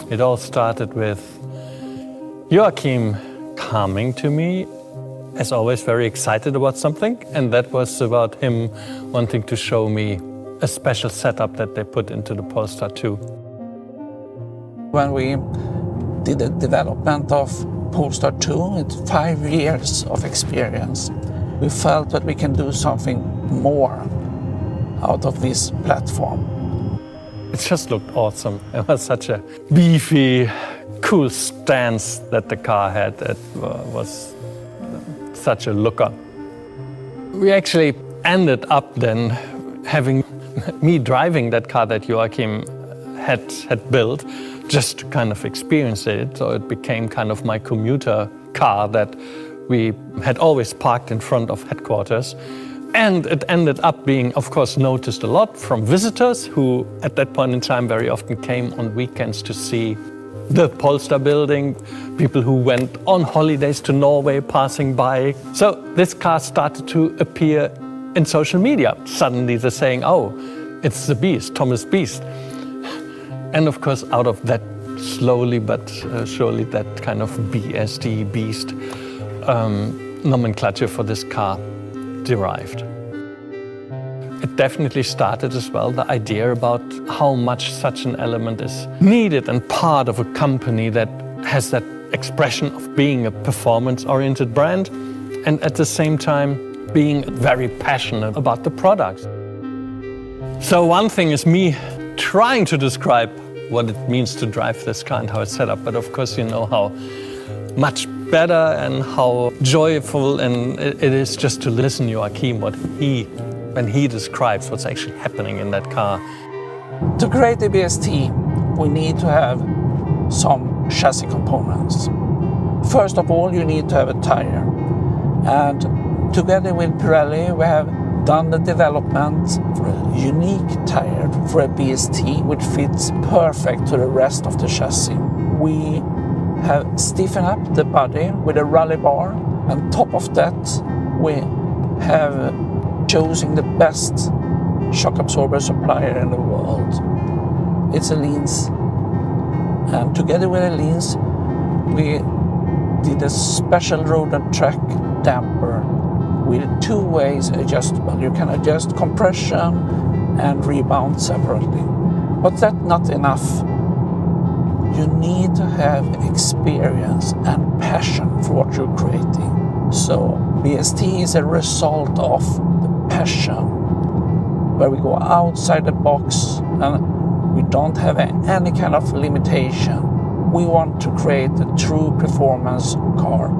It all started with Joachim coming to me, as always, very excited about something, and that was about him wanting to show me a special setup that they put into the Polestar 2. When we did the development of Polestar 2, it's 5 years of experience. We felt that we can do something more out of this platform. It just looked awesome. It was such a beefy, cool stance that the car had. It was such a looker. We actually ended up then having me driving that car that Joachim had built, just to kind of experience it. So it became kind of my commuter car that we had always parked in front of headquarters. And it ended up being, of course, noticed a lot from visitors who at that point in time very often came on weekends to see the Polestar building, people who went on holidays to Norway passing by. So this car started to appear in social media. Suddenly they're saying, oh, it's the Beast, Thomas Beast. And of course, out of that, slowly but surely, that kind of BST, Beast, nomenclature for this car derived. It definitely started as well the idea about how much such an element is needed and part of a company that has that expression of being a performance-oriented brand and at the same time being very passionate about the products. So one thing is me trying to describe what it means to drive this car and how it's set up, but of course you know how much better and how joyful and it is just to listen to Joachim, when he describes what's actually happening in that car. To create the BST, we need to have some chassis components. First of all, you need to have a tire. And together with Pirelli, we have done the development for a unique tire for a BST, which fits perfect to the rest of the chassis. We have stiffened up the body with a rally bar. On top of that, we have chosen the best shock absorber supplier in the world. It's a Linz. And together with a Linz, we did a special road and track damper with 2 ways adjustable. You can adjust compression and rebound separately. But that's not enough. You need to have experience and passion for what you're creating. So BST is a result of the passion, where we go outside the box and we don't have any kind of limitation. We want to create a true performance car.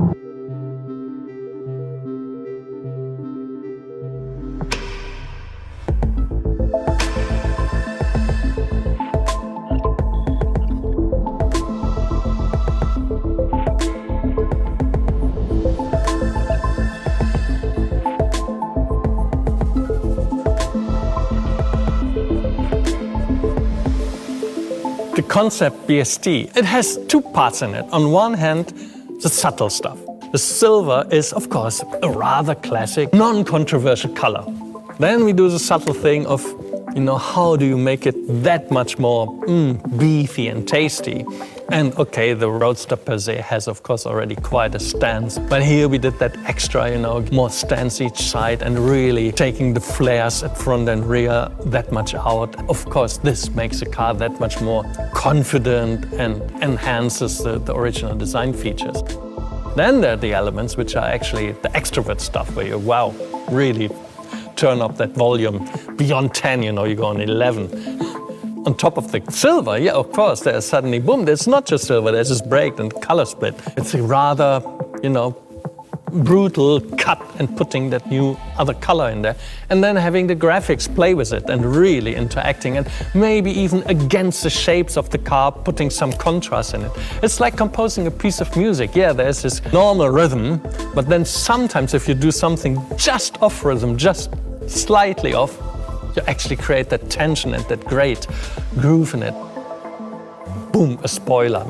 The concept BST, it has 2 parts in it. On one hand, the subtle stuff. The silver is, of course, a rather classic, non-controversial color. Then we do the subtle thing of, how do you make it that much more beefy and tasty? And okay, the Roadster per se has, of course, already quite a stance. But here we did that extra, more stance each side and really taking the flares at front and rear that much out. Of course, this makes the car that much more confident and enhances the original design features. Then there are the elements which are actually the extrovert stuff where you, wow, really turn up that volume beyond 10, you go on 11. On top of the silver, yeah, of course, there's suddenly, boom, there's not just silver, there's this break and color split. It's a rather, brutal cut and putting that new other color in there. And then having the graphics play with it and really interacting and maybe even against the shapes of the car, putting some contrast in it. It's like composing a piece of music. Yeah, there's this normal rhythm, but then sometimes if you do something just off rhythm, just slightly off, you actually create that tension and that great groove in it. Boom, a spoiler.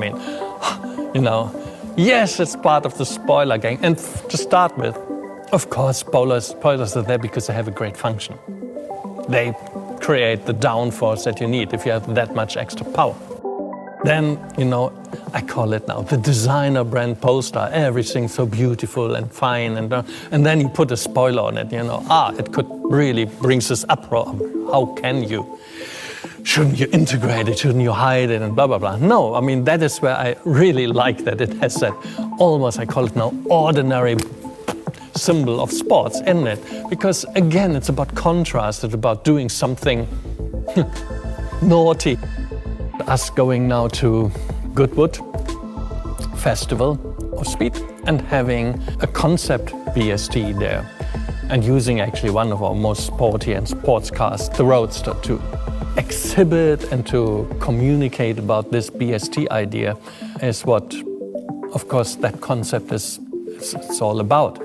Yes, it's part of the spoiler gang. And to start with, of course, spoilers are there because they have a great function. They create the downforce that you need if you have that much extra power. Then, I call it now the designer brand Polestar. Everything so beautiful and fine, and then you put a spoiler on it. It could really brings this uproar. How can you? Shouldn't you integrate it? Shouldn't you hide it? And blah blah blah. No, I mean that is where I really like that it has that almost, I call it now, ordinary symbol of sports in it, because again it's about contrast. It's about doing something naughty. Us going now to Goodwood Festival of Speed and having a concept BST there, and using actually one of our most sporty and sports cars, the Roadster, to exhibit and to communicate about this BST idea is what, of course, that concept is it's all about.